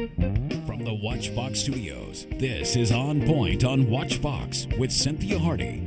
From the WACH Fox studios, this is On Point on WACH Fox with Cynthia Hardy.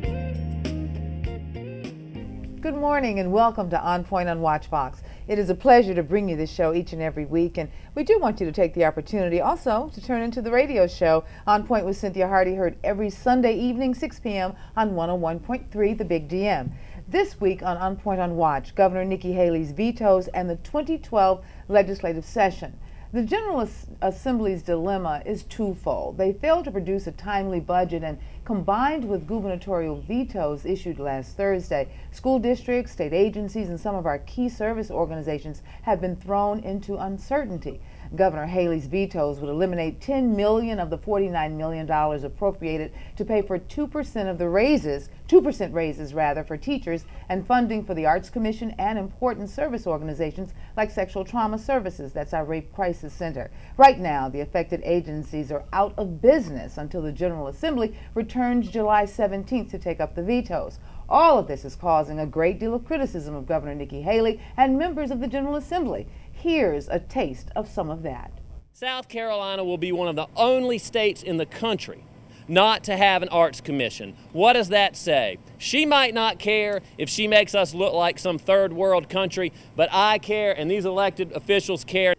Good morning and welcome to On Point on WACH Fox. It is a pleasure to bring you this show each and every week, and we do want you to take the opportunity also to turn into the radio show On Point with Cynthia Hardy, heard every Sunday evening 6 p.m. on 101.3 The Big DM. This week on Point on WACH, Governor Nikki Haley's vetoes and the 2012 legislative session. The General Assembly's dilemma is twofold. They failed to produce a timely budget, and combined with gubernatorial vetoes issued last Thursday, school districts, state agencies, and some of our key service organizations have been thrown into uncertainty. Governor Haley's vetoes would eliminate $10 million of the $49 million appropriated to pay for 2% of the raises, 2% raises rather, for teachers, and funding for the Arts Commission and important service organizations like Sexual Trauma Services. That's our Rape Crisis Center. Right now, the affected agencies are out of business until the General Assembly returns July 17th to take up the vetoes. All of this is causing a great deal of criticism of Governor Nikki Haley and members of the General Assembly. Here's a taste of some of that. South Carolina will be one of the only states in the country not to have an arts commission. What does that say? She might not care if she makes us look like some third world country, but I care and these elected officials care.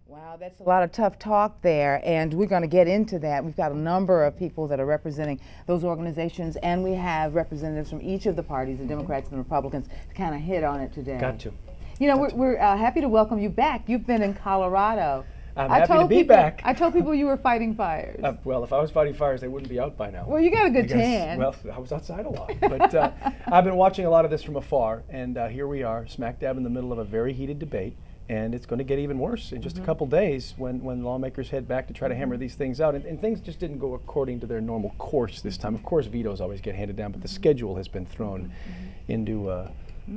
Wow, that's a lot of tough talk there, and we're going to get into that. We've got a number of people that are representing those organizations, and we have representatives from each of the parties, the Democrats and the Republicans, to kind of hit on it today. Got to. You know, we're happy to welcome you back. You've been in Colorado. I'm happy to be back. I told people you were fighting fires. Well, if I was fighting fires, they wouldn't be out by now. Well, you got a good tan. Well, I was outside a lot. But I've been watching a lot of this from afar, and here we are, smack dab in the middle of a very heated debate. And it's going to get even worse in just a couple days when lawmakers head back to try to hammer these things out. And things just didn't go according to their normal course this time. Of course, vetoes always get handed down, but the schedule has been thrown into a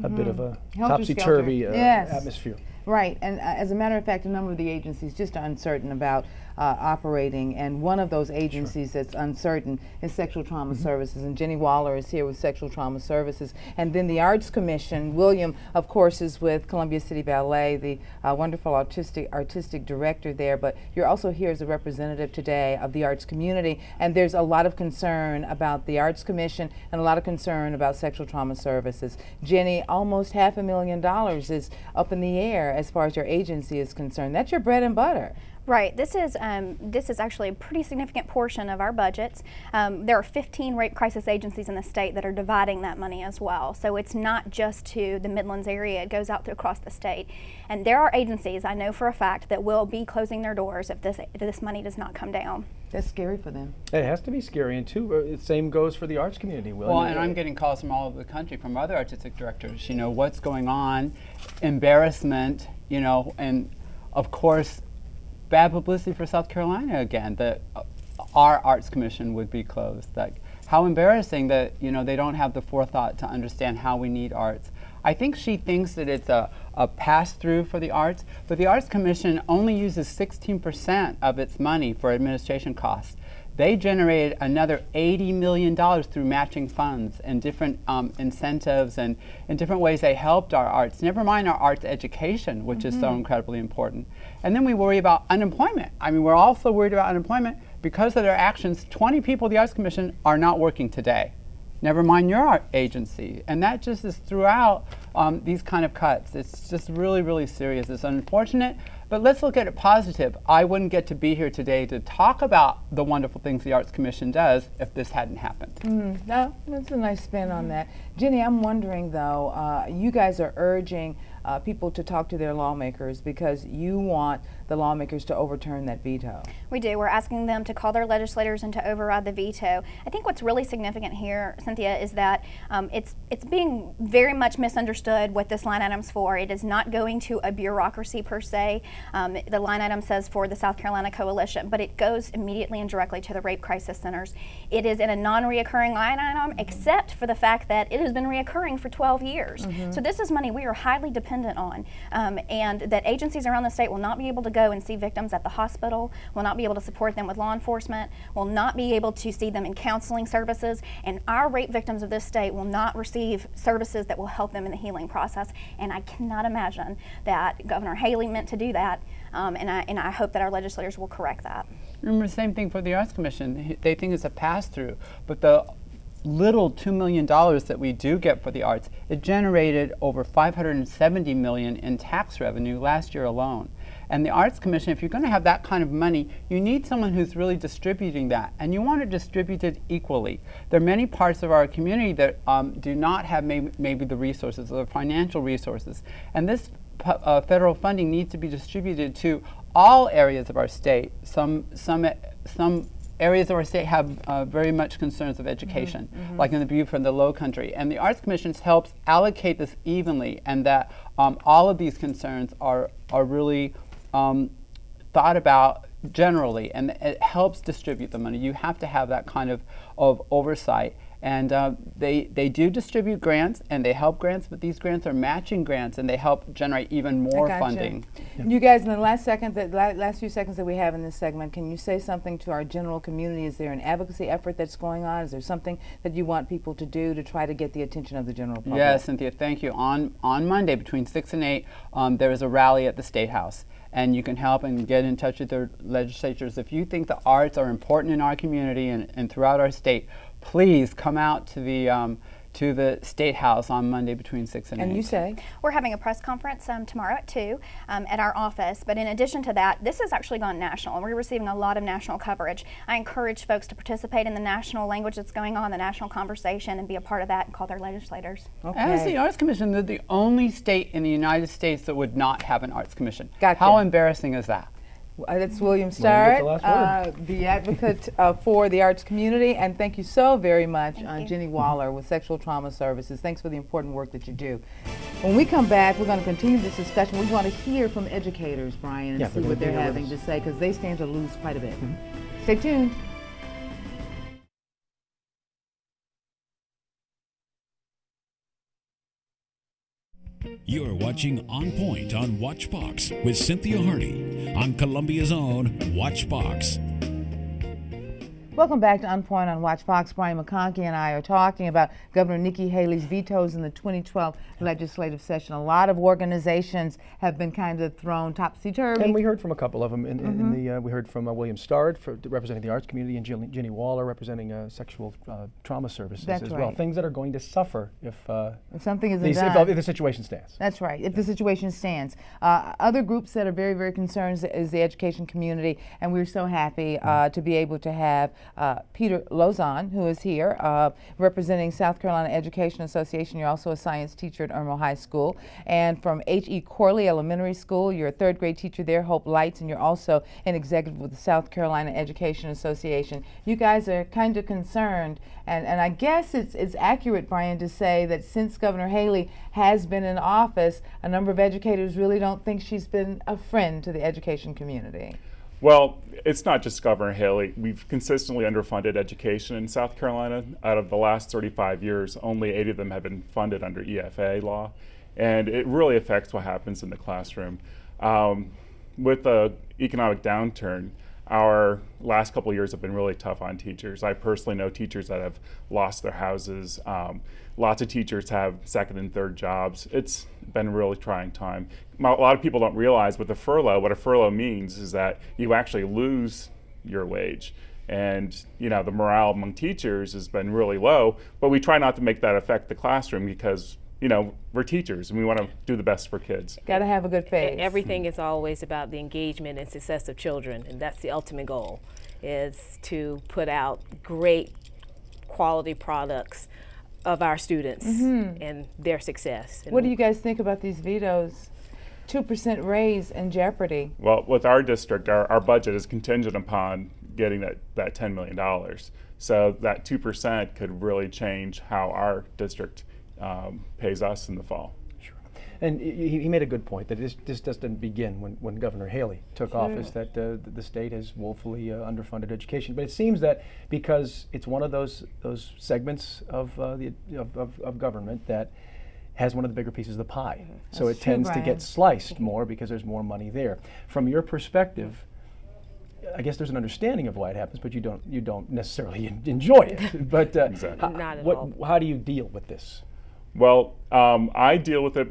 bit of a topsy-turvy atmosphere. Right, and as a matter of fact, a number of the agencies just are uncertain about operating, and one of those agencies that's uncertain is Sexual Trauma Services, and Ginny Waller is here with Sexual Trauma Services. And then the Arts Commission, William, of course, is with Columbia City Ballet, the wonderful artistic director there, but you're also here as a representative today of the arts community, and there's a lot of concern about the Arts Commission and a lot of concern about Sexual Trauma Services. Ginny, almost $500,000 is up in the air as far as your agency is concerned. That's your bread and butter. Right. This is actually a pretty significant portion of our budgets. There are 15 rape crisis agencies in the state that are dividing that money as well. So it's not just to the Midlands area. It goes out across the state. And there are agencies, I know for a fact, that will be closing their doors if this money does not come down. That's scary for them. It has to be scary, and the same goes for the arts community. Well, and I'm getting calls from all over the country from other artistic directors. You know, what's going on, embarrassment, you know, and of course, bad publicity for South Carolina again, that our Arts Commission would be closed. Like, how embarrassing that, you know, they don't have the forethought to understand how we need arts. I think she thinks that it's a pass-through for the arts, but the Arts Commission only uses 16% of its money for administration costs. They generated another $80 million through matching funds and different incentives, and in different ways they helped our arts, never mind our arts education, which is so incredibly important. And then we worry about unemployment. I mean, we're also worried about unemployment because of their actions. 20 people at the Arts Commission are not working today. Never mind your art agency. And that just is throughout these kind of cuts. It's just really, really serious. It's unfortunate, but let's look at it positive. I wouldn't get to be here today to talk about the wonderful things the Arts Commission does if this hadn't happened. No, that's a nice spin on that. Ginny, I'm wondering though, you guys are urging people to talk to their lawmakers because you want the lawmakers to overturn that veto. We do. We're asking them to call their legislators and to override the veto. I think what's really significant here, Cynthia, is that it's being very much misunderstood what this line item's for. It is not going to a bureaucracy per se. The line item says for the South Carolina Coalition, but it goes immediately and directly to the rape crisis centers. It is in a non-reoccurring line item, except for the fact that it has been reoccurring for 12 years. So this is money we are highly dependent dependent on, and that agencies around the state will not be able to go and see victims at the hospital, will not be able to support them with law enforcement, will not be able to see them in counseling services, and our rape victims of this state will not receive services that will help them in the healing process. And I cannot imagine that Governor Haley meant to do that, and I hope that our legislators will correct that. Remember, same thing for the Arts Commission. They think it's a pass-through, but the little $2 million that we do get for the arts, it generated over $570 million in tax revenue last year alone. And the Arts Commission, if you're going to have that kind of money, you need someone who's really distributing that, and you want to distribute it equally. There are many parts of our community that do not have maybe the resources or the financial resources, and this federal funding needs to be distributed to all areas of our state. Some areas of our state have very much concerns of education, like in the Butte from the Low Country. And the Arts Commission helps allocate this evenly, and that all of these concerns are really thought about generally, and it helps distribute the money. You have to have that kind of oversight. And they do distribute grants, and they help grants, but these grants are matching grants, and they help generate even more funding. You guys, in the last few seconds that we have in this segment, can you say something to our general community? Is there an advocacy effort that's going on? Is there something that you want people to do to try to get the attention of the general public? Yes, Cynthia, thank you. On Monday between 6 and 8, there is a rally at the State House. And you can help and get in touch with their legislatures. If you think the arts are important in our community and throughout our state, please come out to the State House on Monday between 6 and 8. And you say? We're having a press conference tomorrow at 2 at our office, but in addition to that, this has actually gone national, and we're receiving a lot of national coverage. I encourage folks to participate in the national language that's going on, the national conversation, and be a part of that and call their legislators. Okay. As the Arts Commission, they're the only state in the United States that would not have an Arts Commission. Gotcha. How embarrassing is that? That's William Starrett, the the advocate for the arts community, and thank you so very much, Ginny Waller with Sexual Trauma Services. Thanks for the important work that you do. When we come back, we're going to continue this discussion. We want to hear from educators, Brian, and see what they're having to say, because they stand to lose quite a bit. Stay tuned. You're watching On Point on WACH Fox with Cynthia Hardy on Columbia's own WACH Fox. Welcome back to On Point on WACH Fox. Brian McConkey and I are talking about Governor Nikki Haley's vetoes in the 2012 legislative session. A lot of organizations have been kind of thrown topsy-turvy. And we heard from a couple of them. We heard from William Starrett representing the arts community, and Ginny Waller representing sexual trauma services as well. Things that are going to suffer if something isn't done. If the situation stands. That's right, if the situation stands. Other groups that are very, very concerned is the education community, and we're so happy to be able to have Peter Lozon, who is here, representing South Carolina Education Association. You're also a science teacher at Irmo High School. And from H.E. Corley Elementary School, you're a third grade teacher there, Hope Lights, and you're also an executive with the South Carolina Education Association. You guys are kind of concerned, and I guess it's accurate, Brian, to say that since Governor Haley has been in office, a number of educators really don't think she's been a friend to the education community. Well, it's not just Governor Haley. We've consistently underfunded education in South Carolina. Out of the last 35 years, only 8 of them have been funded under EFA law, and it really affects what happens in the classroom. With the economic downturn, our last couple of years have been really tough on teachers. I personally know teachers that have lost their houses. Lots of teachers have second and third jobs. It's been a really trying time. A lot of people don't realize with the furlough, what a furlough means is that you actually lose your wage. And you know, the morale among teachers has been really low, but we try not to make that affect the classroom because, you know, we're teachers and we want to do the best for kids. Got to have a good face. Everything is always about the engagement and success of children, and that's the ultimate goal, is to put out great quality products of our students and their success. And what do you guys think about these vetoes? 2% raise in jeopardy. Well, with our district, our budget is contingent upon getting that $10 million. So that 2% could really change how our district pays us in the fall. Sure. And he made a good point that this doesn't begin when Governor Haley took office, that the state has woefully underfunded education. But it seems that because it's one of those segments of government that has one of the bigger pieces of the pie. So That's it true, tends to Brian. get sliced more because there's more money there. From your perspective, I guess there's an understanding of why it happens, but you don't necessarily enjoy it. But Exactly. Not at all. how do you deal with this? Well, I deal with it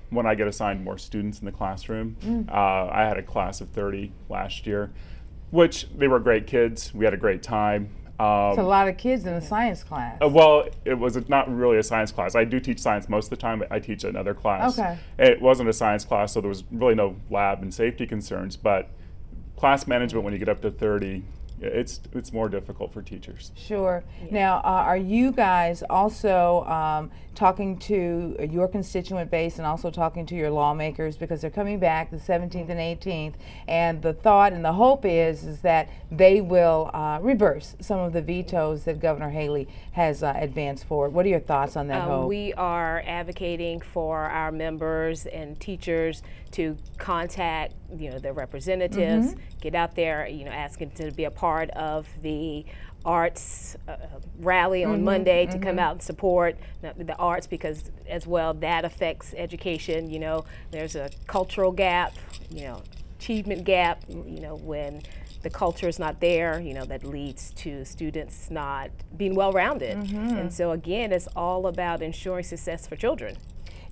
when I get assigned more students in the classroom. I had a class of 30 last year, which they were great kids. We had a great time. It's a lot of kids in a science class. Well, it was not really a science class. I do teach science most of the time, but I teach another class. Okay. It wasn't a science class, so there was really no lab and safety concerns, but class management, when you get up to 30, it's more difficult for teachers. Sure. Now, are you guys also talking to your constituent base and also talking to your lawmakers, because they're coming back the 17th and 18th, and the thought and the hope is that they will reverse some of the vetoes that Governor Haley has advanced forward? What are your thoughts on that hope? We are advocating for our members and teachers to contact, their representatives, get out there, ask them to be a part of the arts rally on Monday, to come out and support the arts, because as well that affects education. There's a cultural gap, achievement gap, when the culture is not there, that leads to students not being well-rounded. And so again, it's all about ensuring success for children.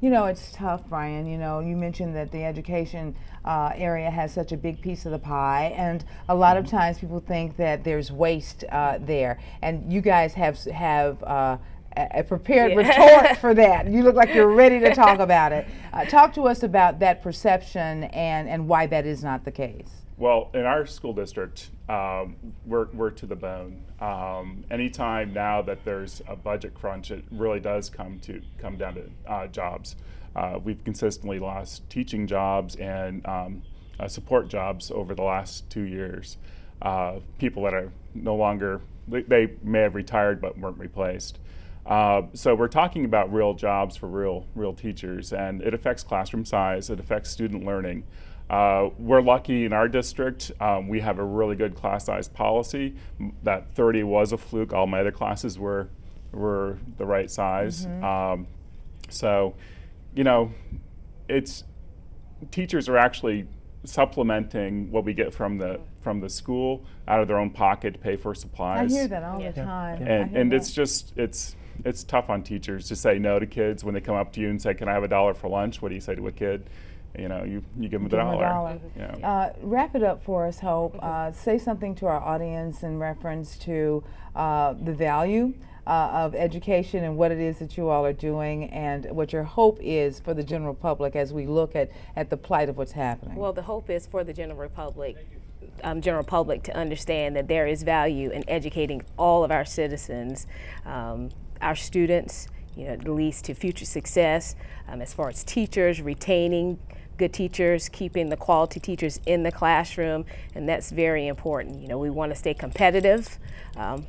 It's tough, Brian. You mentioned that the education area has such a big piece of the pie, and a lot of times people think that there's waste there, and you guys have a prepared retort for that. You look like you're ready to talk about it. Talk to us about that perception and why that is not the case. Well, in our school district, we're to the bone. Anytime now that there's a budget crunch, it really does come down to jobs. We've consistently lost teaching jobs and support jobs over the last 2 years. People that are no longer, they may have retired but weren't replaced. So we're talking about real jobs for real teachers, and it affects classroom size, it affects student learning. We're lucky in our district. We have a really good class size policy. That 30 was a fluke. All my other classes were the right size. So, teachers are actually supplementing what we get from the school out of their own pocket to pay for supplies. I hear that all the time. And it's tough on teachers to say no to kids when they come up to you and say, "Can I have $1 for lunch?" What do you say to a kid? You give them a dollar. Wrap it up for us, Hope. Say something to our audience in reference to the value of education and what it is that you all are doing, and what your hope is for the general public as we look at the plight of what's happening. Well, the hope is for the general public to understand that there is value in educating all of our citizens, our students. It leads to future success as far as teachers, retaining good teachers, keeping the quality teachers in the classroom, and that's very important. We want to stay competitive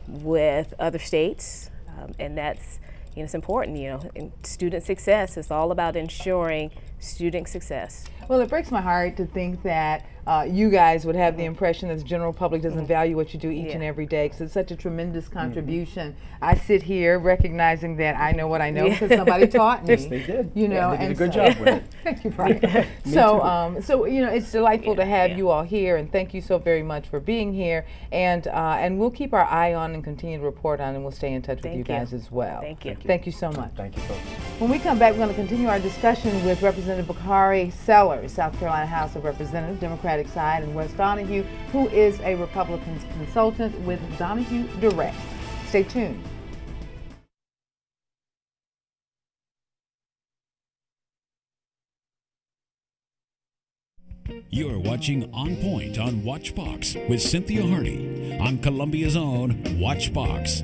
with other states, and that's it's important. In student success, it's all about ensuring student success. Well, it breaks my heart to think that you guys would have the impression that the general public doesn't value what you do each and every day, because it's such a tremendous contribution. I sit here recognizing that I know what I know because somebody taught me. Yes, they did. They did a good job with it. Thank you, Brian. So it's delightful to have you all here, and thank you so very much for being here. And we'll keep our eye on and continue to report on, and we'll stay in touch with you guys as well. Thank you. Thank you so much. Thank you, folks. When we come back, we're going to continue our discussion with Representative Bakari, South Carolina House of Representatives, Democratic side, and Wes Donehue, who is a Republican consultant with Donehue Direct. Stay tuned. You're watching On Point on WACH Fox with Cynthia Hardy on Columbia's own WACH Fox.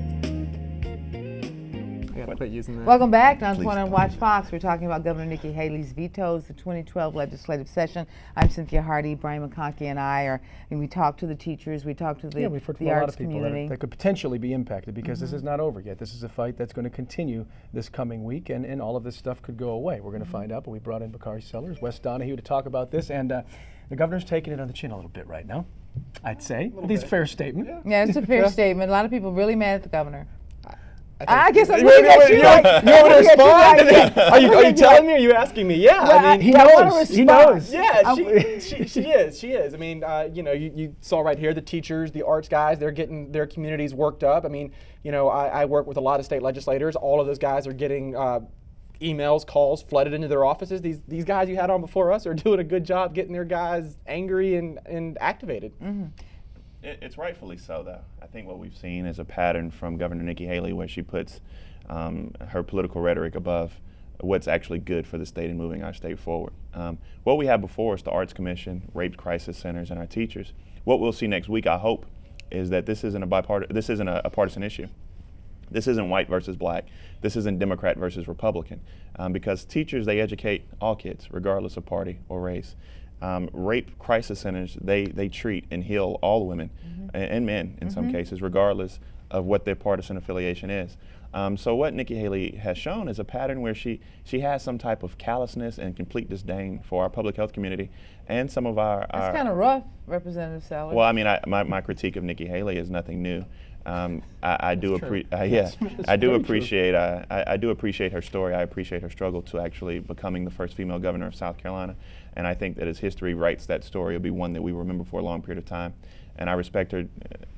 Welcome back to On Point on WACH Fox. We're talking about Governor Nikki Haley's vetoes, the 2012 legislative session. I'm Cynthia Hardy. Brian McConkey and we talk to the teachers, we talk to the we've heard from the a lot arts of people community. that could potentially be impacted, because this is not over yet. This is a fight that's going to continue this coming week, and all of this stuff could go away. We're going to find out, but we brought in Bakari Sellers, Wes Donehue to talk about this, and the governor's taking it on the chin a little bit right now, I'd say. At least a fair statement. Yeah, it's a fair statement. A lot of people really mad at the governor. I guess I'm you looking at you. You want to respond? Are you telling me? Or are you asking me? Yeah, Well, I mean, he knows. He knows. Yeah, she is. I mean, you know, you saw right here the teachers, the arts guys, they're getting their communities worked up. I mean, you know, I work with a lot of state legislators. All of those guys are getting emails, calls flooded into their offices. These guys you had on before us are doing a good job getting their guys angry and activated. Mm-hmm. It's rightfully so, though. I think what we've seen is a pattern from Governor Nikki Haley where she puts her political rhetoric above what's actually good for the state and moving our state forward. What we have before us, the Arts Commission, rape crisis centers, and our teachers. What we'll see next week, I hope, is that this isn't a partisan issue. This isn't white versus black. This isn't Democrat versus Republican. Because teachers, they educate all kids, regardless of party or race. Rape crisis centers, they treat and heal all women and men in some cases, regardless of what their partisan affiliation is. So what Nikki Haley has shown is a pattern where she has some type of callousness and complete disdain for our public health community and some of our... That's kind of rough, Representative Sallard. Well, I mean, my critique of Nikki Haley is nothing new. I do appreciate her story. I appreciate her struggle to actually becoming the first female governor of South Carolina, and I think that as history writes that story, it'll be one that we remember for a long period of time. And I respect her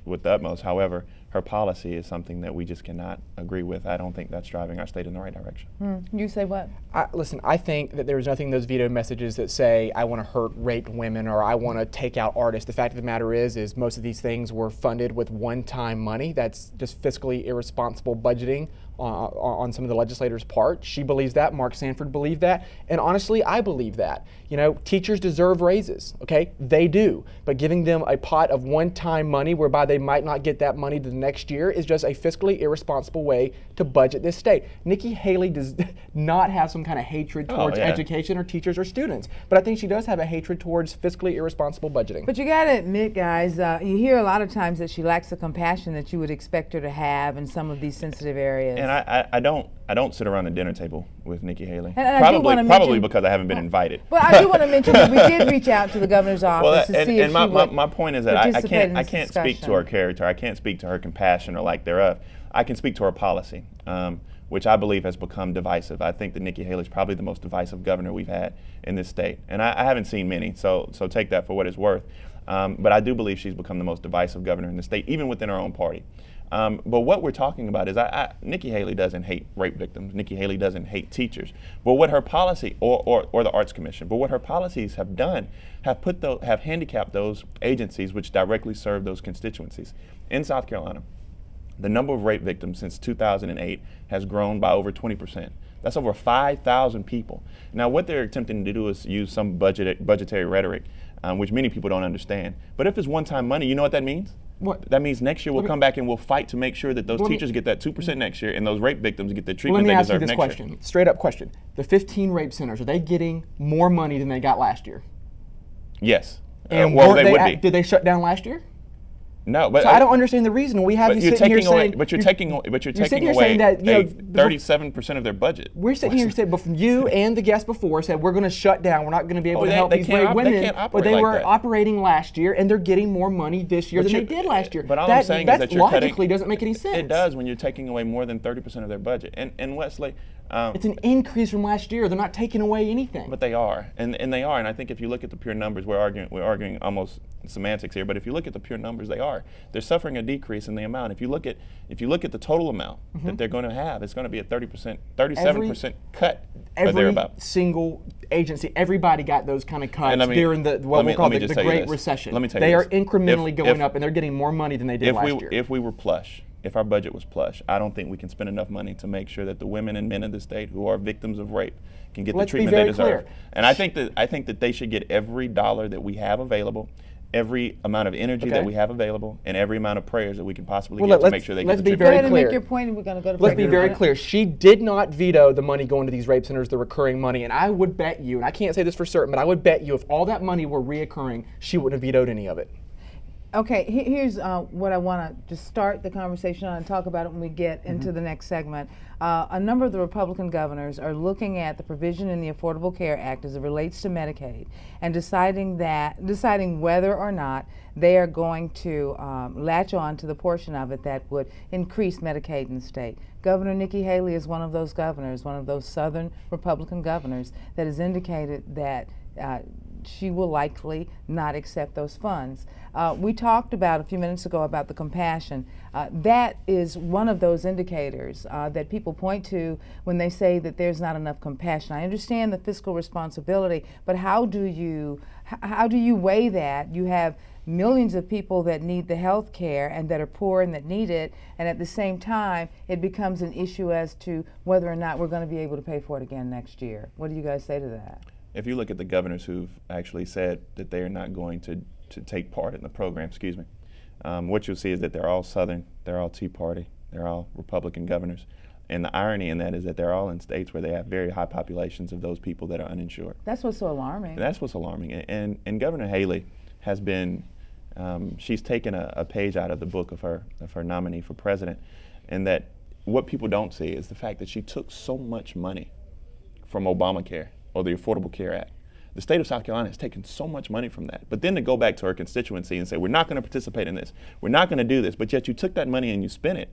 with the utmost. However, her policy is something that we just cannot agree with. I don't think that's driving our state in the right direction. You say what? Listen, I think that there's nothing in those veto messages that say I want to hurt raped women or I want to take out artists. The fact of the matter is most of these things were funded with one-time money. That's just fiscally irresponsible budgeting on some of the legislators' part. She believes that. Mark Sanford believed that. And honestly, I believe that. You know, teachers deserve raises, okay? They do. But giving them a pot of one-time money whereby they might not get that money the next year is just a fiscally irresponsible way to budget this state. Nikki Haley does not have some kind of hatred towards education or teachers or students. But I think she does have a hatred towards fiscally irresponsible budgeting. But you got to admit, guys, you hear a lot of times that she lacks the compassion that you would expect her to have in some of these sensitive areas. And I don't sit around the dinner table with Nikki Haley. And probably because I haven't been invited. Well, I do want to mention that we did reach out to the governor's office to see if she would my point is that I can't speak to her character. I can't speak to her compassion or lack thereof. I can speak to her policy, which I believe has become divisive. I think that Nikki Haley is probably the most divisive governor we've had in this state, and I haven't seen many. So take that for what it's worth. But I do believe she's become the most divisive governor in the state, even within her own party. But what we're talking about is Nikki Haley doesn't hate rape victims. Nikki Haley doesn't hate teachers. But what her policy, or the Arts Commission, but what her policies have done, have handicapped those agencies which directly serve those constituencies. In South Carolina, the number of rape victims since 2008 has grown by over 20%. That's over 5,000 people. Now, what they're attempting to do is use some budgetary rhetoric, which many people don't understand. But if it's one-time money, you know what that means? What? That means next year we'll come back and we'll fight to make sure that those teachers get that 2% next year and those rape victims get the treatment they deserve next year. Let me ask you this question, straight up question. The 15 rape centers, are they getting more money than they got last year? Yes. And well, they would be. Did they shut down last year? No, but so I don't understand the reason. We have you sitting here saying, but you're taking away 37% of their budget. We're sitting here saying, you and the guest before said we're going to shut down. We're not going to be able to help these rape women. But they were operating last year, and they're getting more money this year than they did last year. But all I'm saying is that logically doesn't make any sense. It does when you're taking away more than 30% of their budget. And Wesley, it's an increase from last year. They're not taking away anything. But they are, and they are. And I think if you look at the pure numbers, we're arguing almost semantics here. But if you look at the pure numbers, they're suffering a decrease in the amount. If you look at the total amount that they're going to have, it's going to be a 37% cut. Every single agency, everybody got those kind of cuts during what we call the Great Recession. Let me tell you they are incrementally going up, and they're getting more money than they did last year. If we were plush, if our budget was plush, I don't think we can spend enough money to make sure that the women and men in the state who are victims of rape can get the treatment they deserve. And I think that they should get every dollar that we have available, every amount of energy that we have available, and every amount of prayers that we can possibly get to make sure they get the treatment. Go ahead and make your point, and we're going to go to Let's be very clear. She did not veto the money going to these rape centers, the recurring money, and I would bet you, and I can't say this for certain, but I would bet you if all that money were reoccurring, she wouldn't have vetoed any of it. Okay, here's what I want to just start the conversation on and talk about it when we get into the next segment. A number of the Republican governors are looking at the provision in the Affordable Care Act as it relates to Medicaid and deciding whether or not they are going to latch on to the portion of it that would increase Medicaid in the state. Governor Nikki Haley is one of those governors, one of those Southern Republican governors that has indicated that she will likely not accept those funds. We talked about a few minutes ago about the compassion. That is one of those indicators that people point to when they say that there's not enough compassion. I understand the fiscal responsibility, but how do you weigh that? You have millions of people that need the health care and that are poor and that need it, and at the same time it becomes an issue as to whether or not we're going to be able to pay for it again next year. What do you guys say to that? If you look at the governors who've actually said that they are not going to take part in the program, what you'll see is that they're all Southern, they're all Tea Party, they're all Republican governors. And the irony in that is that they're all in states where they have very high populations of those people that are uninsured. That's what's so alarming. That's what's alarming. And Governor Haley has been, she's taken a page out of the book of her nominee for president, and that what people don't see is the fact that she took so much money from Obamacare, or the Affordable Care Act. The state of South Carolina has taken so much money from that. But then to go back to her constituency and say, we're not going to participate in this, we're not going to do this, but yet you took that money and you spent it,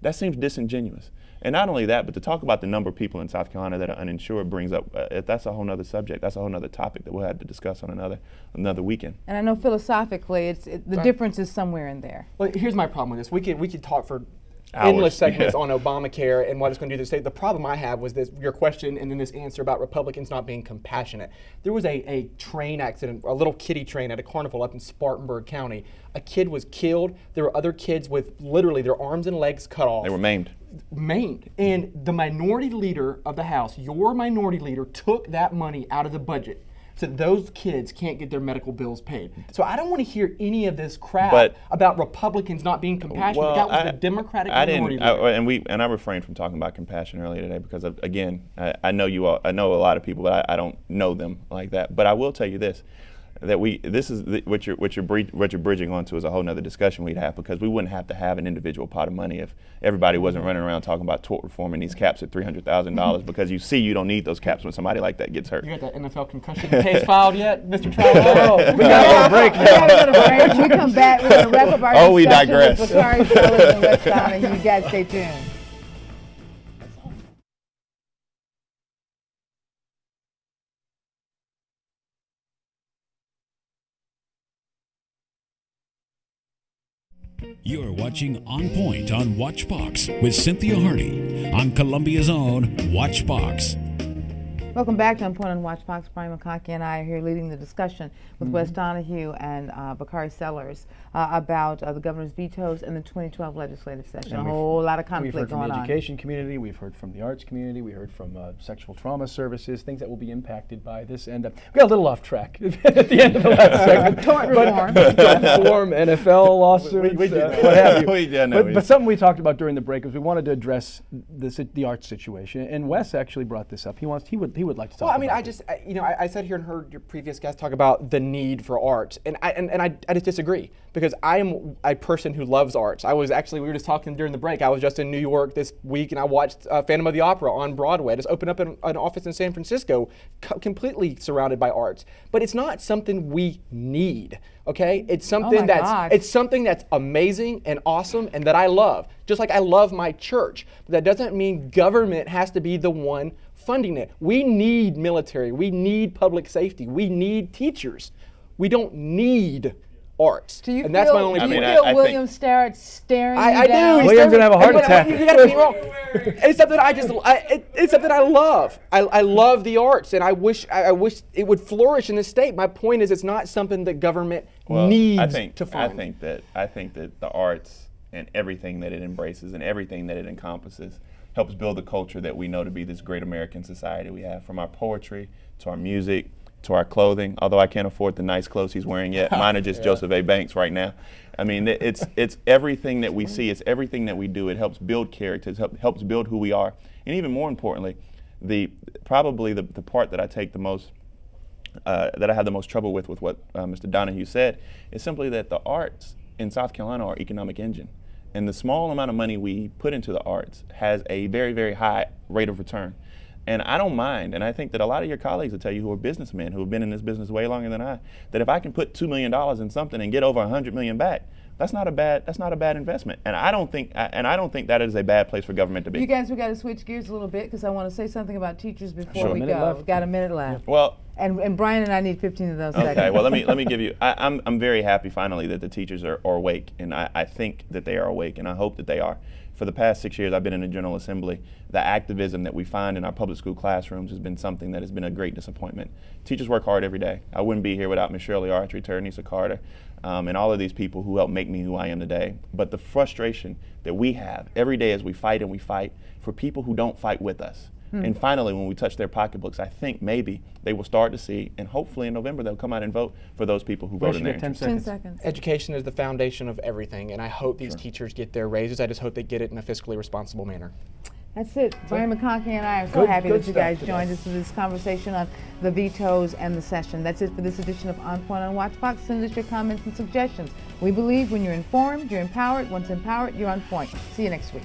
that seems disingenuous. And not only that, but to talk about the number of people in South Carolina that are uninsured brings up, that's a whole nother subject, that's a whole nother topic that we'll have to discuss on another weekend. And I know philosophically, the difference is somewhere in there. Well, here's my problem with this. We could talk for hours. Endless segments on Obamacare and what it's going to do to the state. The problem I have was this, your question and then this answer about Republicans not being compassionate. There was a train accident, a little kiddie train at a carnival up in Spartanburg County. A kid was killed. There were other kids with literally their arms and legs cut off. They were maimed. And the minority leader of the House, your minority leader, took that money out of the budget so those kids can't get their medical bills paid. So I don't want to hear any of this crap about Republicans not being compassionate. Well, that was the Democratic minority leader. And I refrained from talking about compassion earlier today because, again, I know you all. I know a lot of people, but I don't know them like that. But I will tell you this. That what you're bridging onto is a whole nother discussion we'd have, because we wouldn't have to have an individual pot of money if everybody wasn't running around talking about tort reform and these caps at $300,000 because you don't need those caps when somebody like that gets hurt. You got that NFL concussion case filed yet, Mr. Travel? We got a break now. When we come back, we're going to wrap up our discussion we digress. with Bakari, Starrett, and Wesley, and you guys stay tuned. You're watching On Point on WACH Fox with Cynthia Hardy on Columbia's own WACH Fox. Welcome back to On Point on WACH Fox. Brian McConkey and I are here leading the discussion with Wes Donehue and Bakari Sellers about the governor's vetoes and the 2012 legislative session. A whole lot of conflict going on. We've heard from the education community, we've heard from the arts community, we heard from sexual trauma services, things that will be impacted by this. And we got a little off track at the end of the last segment. Tort reform. NFL lawsuits, what have you. But something we talked about during the break was we wanted to address the arts situation. And Wes actually brought this up. He would like to talk about it. I sat here and heard your previous guest talk about the need for art, and I just disagree, because I am a person who loves arts. We were just talking during the break, I was just in New York this week and I watched Phantom of the Opera on Broadway. I just opened up an office in San Francisco, completely surrounded by arts. But it's not something we need, okay? It's something that's amazing and awesome and that I love, just like I love my church. But that doesn't mean government has to be the one funding it. We need military, we need public safety, we need teachers. We don't need arts. Do you and that's my only point. William Starrett staring I down? do. William's gonna have a heart attack. You gotta be wrong. It's something it's something I love. I love the arts, and I wish it would flourish in this state. My point is, it's not something that government needs to fund. I think that the arts and everything that it embraces and everything that it encompasses helps build the culture that we know to be this great American society we have, from our poetry to our music to our clothing. Although I can't afford the nice clothes he's wearing yet. Mine are just Joseph A. Banks right now. I mean, it's everything that we see. It's everything that we do. It helps build characters, helps build who we are. And even more importantly, probably the part that I take the most, that I have the most trouble with what Mr. Donehue said, is simply that the arts in South Carolina are economic engine. And the small amount of money we put into the arts has a very, very high rate of return. And I don't mind, and I think that a lot of your colleagues will tell you who are businessmen, who have been in this business way longer than I, that if I can put $2 million in something and get over $100 million back, that's not a bad investment. And I don't think that is a bad place for government to be. You guys, we got to switch gears a little bit because I want to say something about teachers before Sure. we go. Got a minute left. Well, and Brian and I need 15 of those seconds. Okay, well let me give you. I'm very happy finally that the teachers are awake, and I think that they are awake, and I hope that they are. For the past 6 years I've been in the General Assembly, the activism that we find in our public school classrooms has been something that has been a great disappointment. Teachers work hard every day. I wouldn't be here without Ms. Shirley Archery, Terenisa Carter, and all of these people who helped make me who I am today. But the frustration that we have every day as we fight and we fight for people who don't fight with us. And finally, when we touch their pocketbooks, I think maybe they will start to see, and hopefully in November they'll come out and vote for those people who vote in their interest. 10 seconds. Education is the foundation of everything, and I hope these teachers get their raises. I just hope they get it in a fiscally responsible manner. That's it. Brian McConkey and I are so happy that you guys joined us in this conversation on the vetoes and the session. That's it for this edition of On Point on Watch Fox. Send us your comments and suggestions. We believe when you're informed, you're empowered. Once empowered, you're on point. See you next week.